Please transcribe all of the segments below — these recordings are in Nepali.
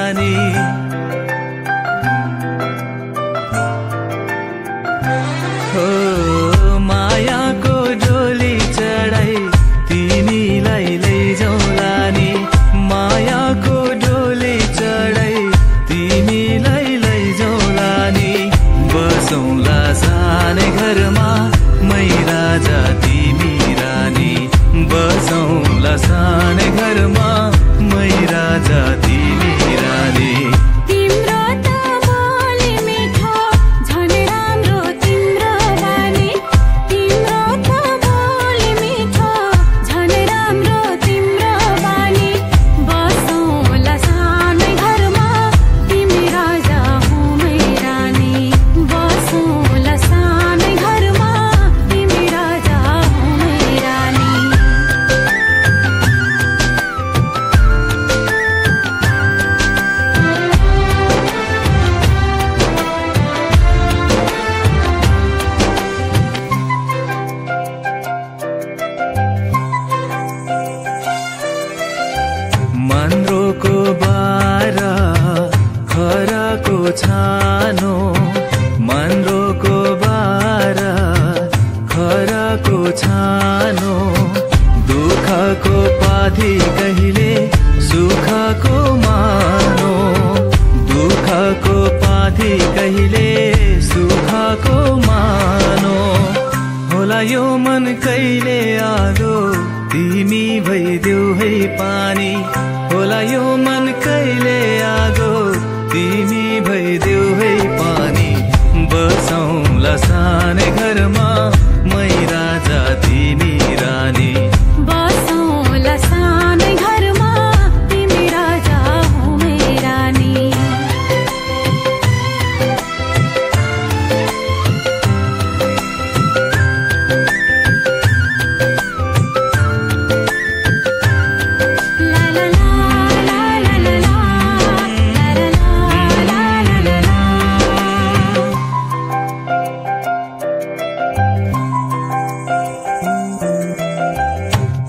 जाने। हो मायाको डोली चढाई तिमीलाई लैजाउँला नि, मायाको डोली चढाई तिमीलाई लैजाउँला नि। बसौँला सानै घरमा मै राजा तिमी रानी, बसौँला सानै घरमा मै राजा तिमी रानी। तिम्रो त बोली मिठो झन् राम्रो तिम्रो बानी, तिम्रो त बोली मिठो झन् राम्रो तिम्रो बानी। बसौँला सानै घरमा तिमी राजा हौ मै रानी, बसौँला सानै घरमा तिमी राजा हौ मै रानी। मन्द्रोको बारा खराको छानो, मन्द्रोको बारा खराको छानो। दुःखको पाथी कहिले सुखको मानो, दुःखको पाथी कहिले सुखको मानो। होला यो मन कहिले आगो तिमी भइदेऊ है पानी, होला यो मन कहिले आगो तिमी भइदेऊ है पानी। बसौँला सानै घरमा मै राजा तिमी रानी, बसौँला सानै घरमा तिमी राजा हौ मै रानी। ला ला ला ला ला ला ला ला ला ला ला।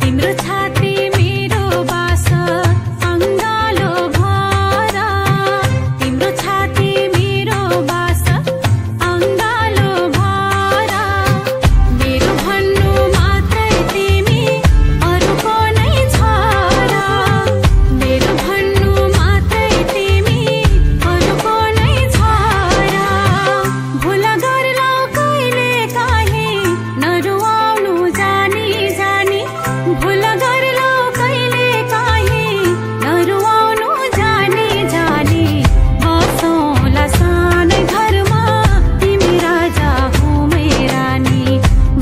तिम्रो छाती मेरो बास अङ्गालो भरा, तिम्रो छाती मेरो बास अङ्गालो भरा। मेरो भन्नु मात्रै तिमी अरूको नै छोरा, मेरो भन्नु मात्रै तिमी अरूको नै छोरा। भुल गर्लौ कहिले काहीँ नरुवाउनु जानी जानी, भुल गर्लौ कहिले काहीँ नरुवाउनु जानी जानी। बसौँला सानै घरमा तिमी राजा हौ मै रानी,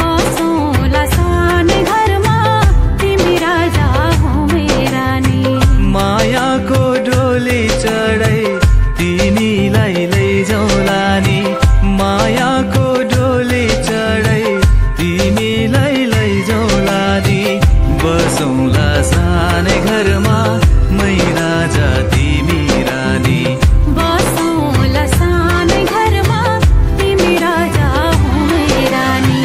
बसौँला सानै घरमा तिमी राजा हौ मै रानी। मायाको डोली चढाई तिमीलाई लैजाउँला नि, मायाको डोली चढाई तिमीलाई लैजाउँला नि। बसौँला सानै घरमा मै राजा तिमी रानी, बसौँला सानै घरमा तिमी राजा हौ मै रानी।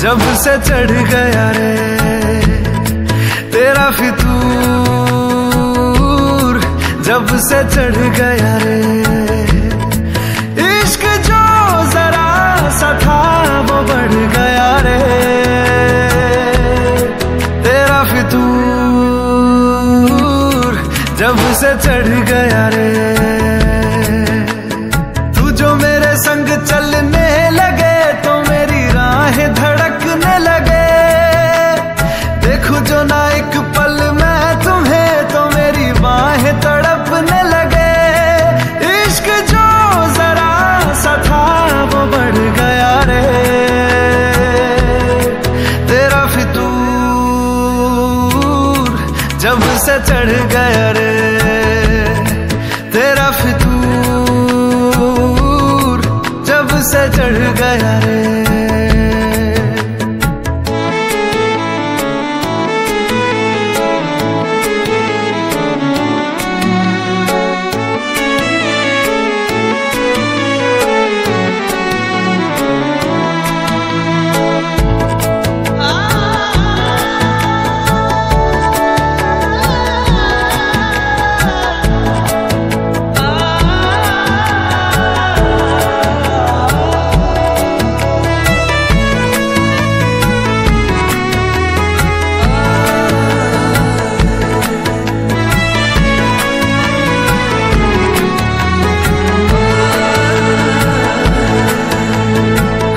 जब से चढ़ गया रे तेरा फितूर, जब से चढ़ गया रे इश्क जो से चढ़ गया रे। तू जो मेरे संग चलने लगे तो मेरी राहें धड़कने लगे। देखूं जो ना एक पल मैं तुम्हें तो मेरी बाहें तड़पने लगे। इश्क जो जरा सा था वो बढ़ गया रे। तेरा फितूर जब से चढ़ गया रे। तेरा फितूर जब से चढ़ गया रे।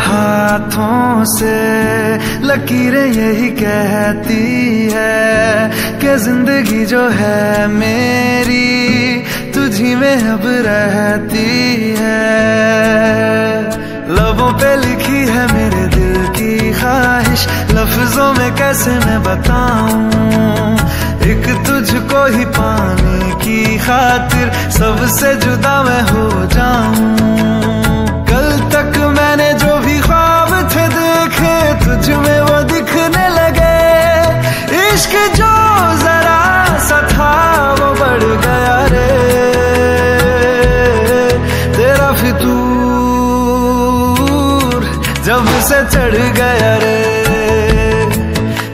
हाथों से लकीरें यही कहती है कि जिंदगी जो है मेरी तुझी में अब रहती है। लबों पे लिखी है मेरे दिल की ख्वाहिश, लफ्जों में कैसे मैं बताऊं। एक तुझको ही पाने की खातिर सबसे जुदा मैं हो जाऊं। कल तक मैंने जो भी ख्वाब थे देखे तुझ में वो दिखने लगे। इश्क जो जरा सा था वो बढ़ गया रे। तेरा फितूर जब से चढ़ गया रे।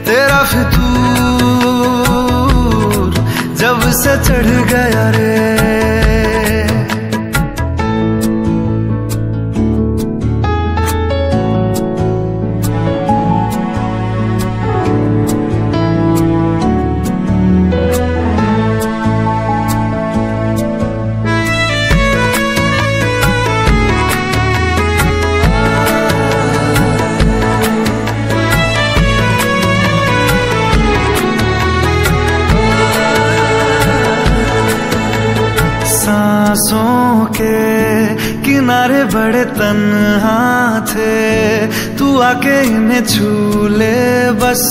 तेरा फितूर जब से चढ़ गया रे। सांसों के किनारे बड़े तन्हा थे, तू आके इन्हें छू ले बस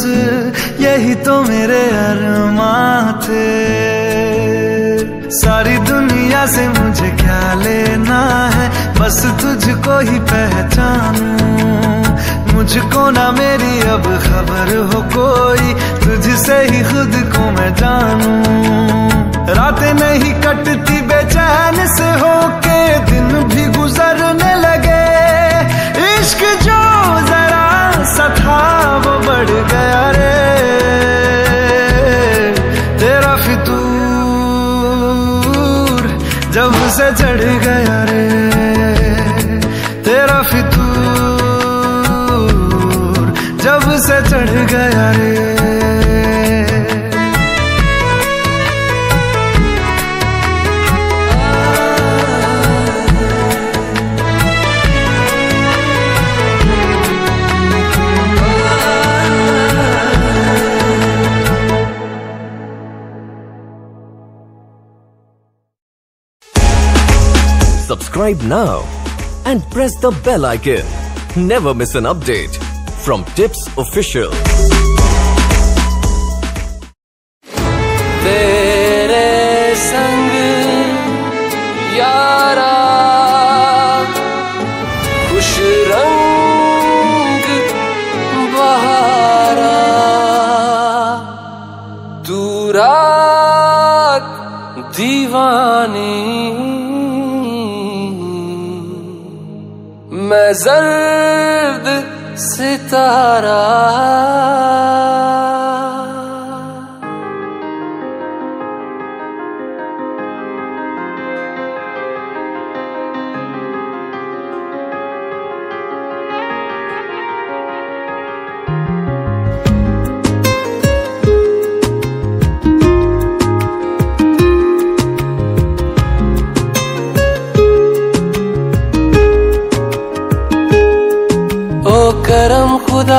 यही तो मेरे अरमां थे। सारी दुनिया से मुझे क्या लेना है, बस तुझको ही पहचानूं। मुझको ना मेरी अब खबर हो कोई, तुझसे ही खुद को मैं जानूं। रातें नहीं कटती बेचैन से होके, दिन भी गुजरने लगे। इश्क जो जरा सा था वो बढ़ गया रे। तेरा फितूर जब से चढ़ गया रे। तेरा फितूर जब से चढ़ गया रे। Subscribe now and press the bell icon. Never miss an update from Tips Official. तेरे संग यारा खुश रंग बहारा, तू रात दीवानी मैं जर्द सितारा।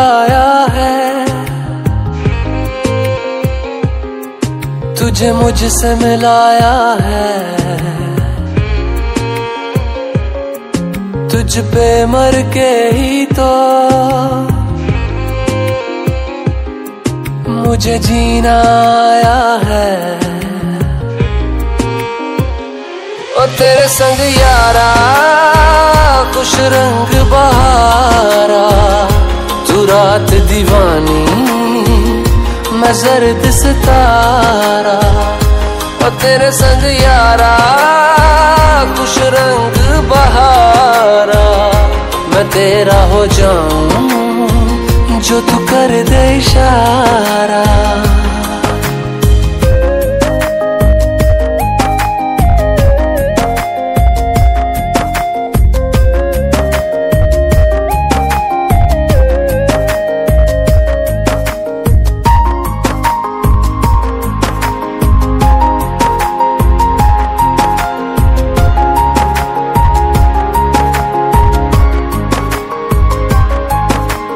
खुदाया है, तुझे मुझसे मिलाया है, तुझ पे मर के ही तो मुझे जीना आया है। ओ तेरे संग यारा खुश रंग बहारा, तू रात दीवानी मैं जर्द सितारा। ओ तेरे संग यारा खुश रंग बहारा, मैं तेरा हो जाऊं जो तू कर दे इशारा।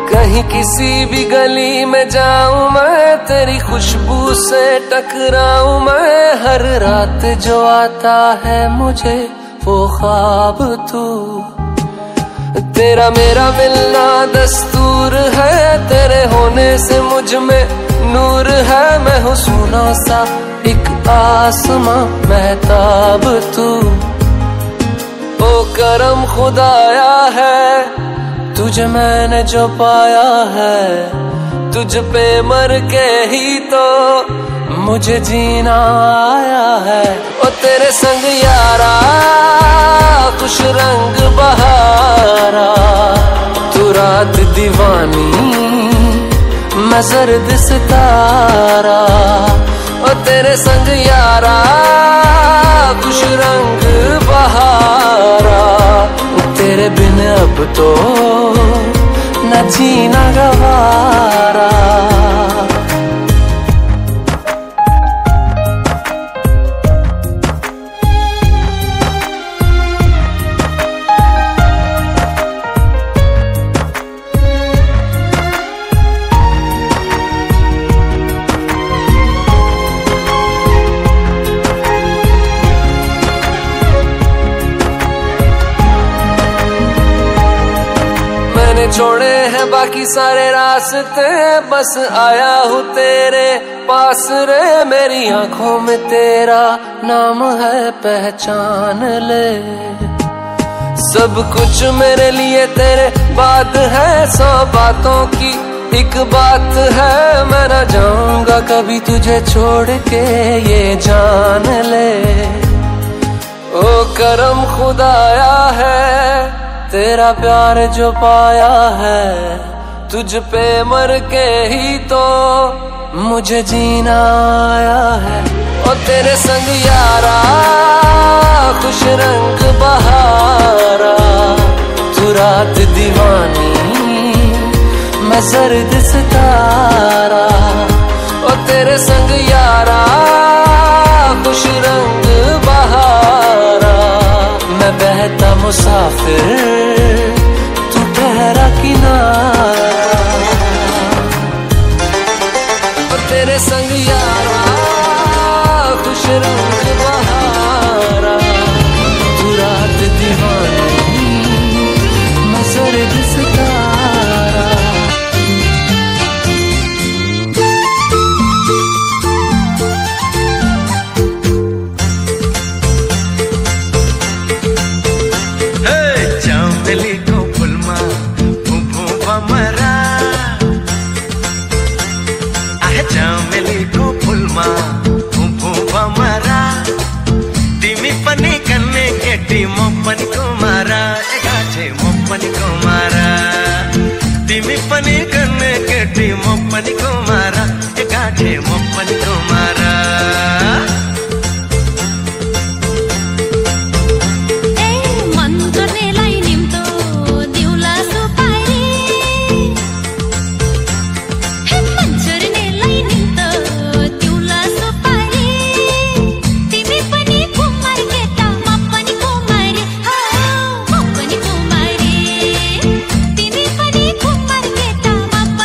कहीं किसी भी गली में जाऊं मैं, तेरी खुशबू से टकराऊं मैं, हर रात जो आता है मुझे वो ख्वाब तू। तेरा मेरा मिलना दस्तूर है, तेरे होने से मुझ में नूर है। मैं हूँ सोना सा एक आसमां महताब तू। ओ करम खुदाया है, तुझे मैंने जो पाया है, तुझ पे मर के ही तो मुझे जीना आया है। ओ तेरे संग यारा खुश रंग बहारा, तू रात दीवानी मैं जर्द सितारा। ओ तेरे संग यारा खुश रंग बहारा, तेरे बिन अब तो न जीना गवारा। छोड़े हैं बाकी सारे रास्ते, बस आया हूँ तेरे पास रे। मेरी आंखों में तेरा नाम है, पहचान ले। सब कुछ मेरे लिए तेरे बाद है, 100 बातों की एक बात है। मैं न जाऊंगा कभी तुझे छोड़ के, ये जान ले। ओ करम खुदाया है, तेरा प्यार जो पाया है, तुझ पे मर के ही तो मुझे जीना आया है। ओ तेरे संग यारा खुश रंग बहारा, तू रात दीवानी मैं जर्द सितारा। ओ तेरे संग यारा खुश रंग बहारा, मैं बहता मुसाफिर तू ठहरा किनारा। और तेरे संग यारा खुश रंग बहारा, तू रात दीवानी मैं जर्द सितारा। मोपन कुमारा गाठे मोपन कुमारा, तिमी पनि कन्ने केटी मोपन कुमारा गाठे मोपन कुमारा। Mapani kumare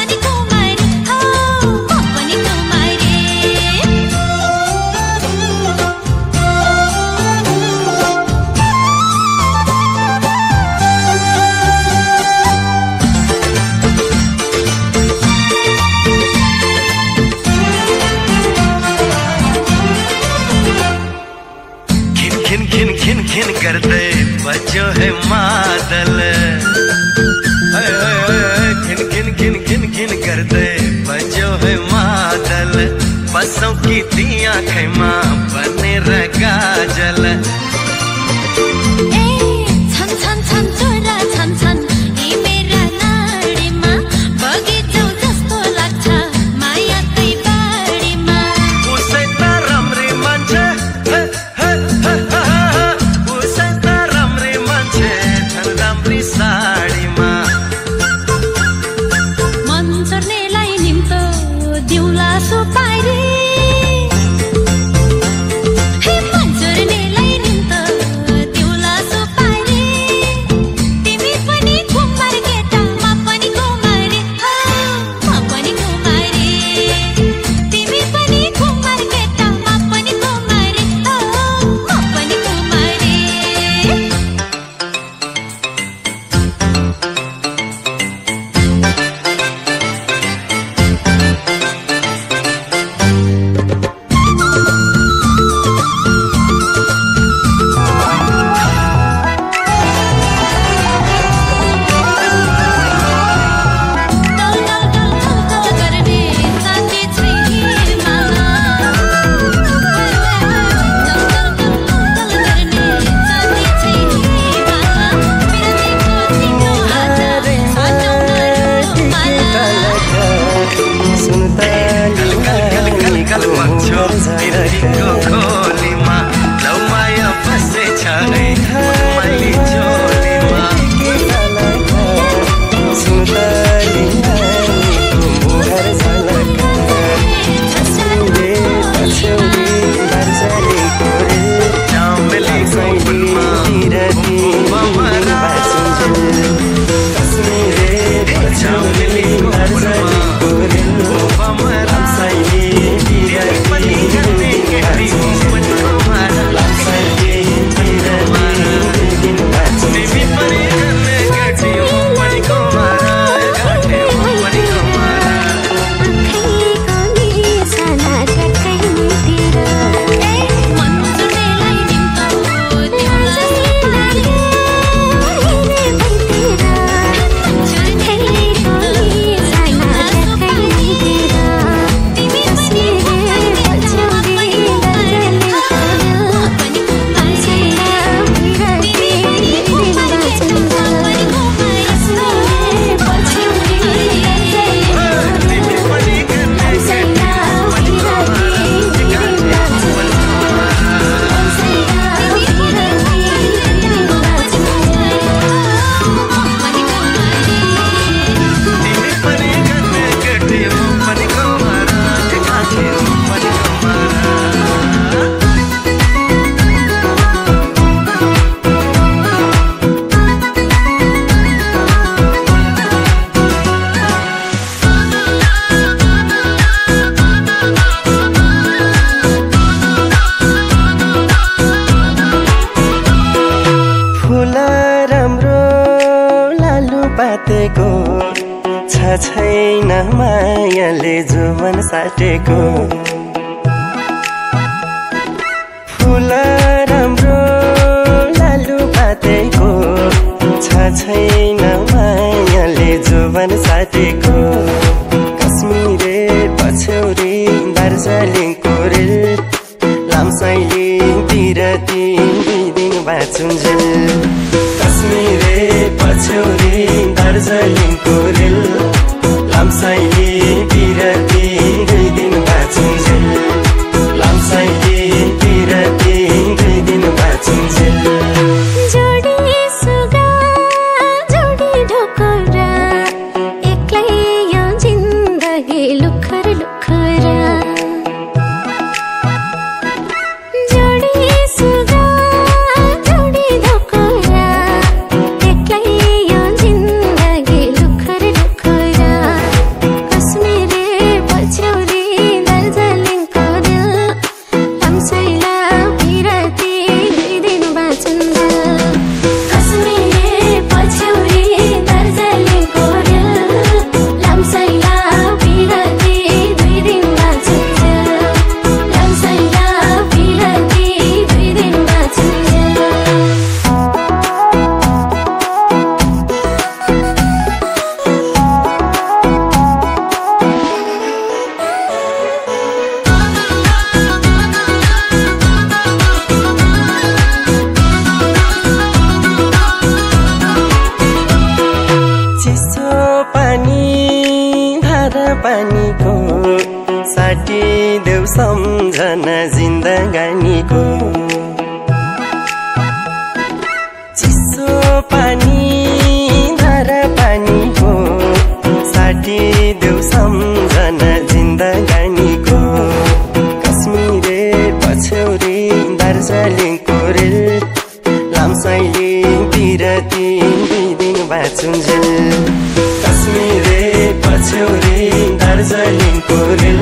कि ती आँखैमा बनेर गाजल छन छन छन छोरा छन छन यी मेरा नाडीमा बगैँचा जस्तो लाग्छ मायाकै बारीमा उसै त राम्री मान्छे उसै त राम्री मान्छे झन् राम्री साडीमा मन चर्नेलाई निम्तो दिउला सुपारी छैन मायाले जुवन साटेको फुल राम्रो लालु पातेको छैन मायाले जुवन साटेको कश्मीरे पछौरी दार्जिलिङको रेल लामसाइलिङतिर दुई दिन बाँचुन्जेल कश्मीरे पछौरी दार्जिलिङको रेल लामसाइलिङतिर दुई दिन बाँचुन्जेल लामसाइलिङतिर दुई दिन बाँचुन्जेल जोडी सुगा जोडी ढोकरा एक्लै यो जिन्दगी लुखर लुखरा जोडी सुगा जोडी ढोकरा एक्लै यो जिन्दगी लुखर चिसो पानी धारा पानीको साटिदेऊ सम्झना जिन्दगानीको चिसो पानी धारा पानीको साटिदेऊ सम्झना जिन्दगानीको कश्मीरे पछ्यौरी दार्जिलिङको रेल लामसाइलिङतिर दुई दिन बाँचुन्जेल कश्मीरे पछ्यौरी दार्जिलिङको रेल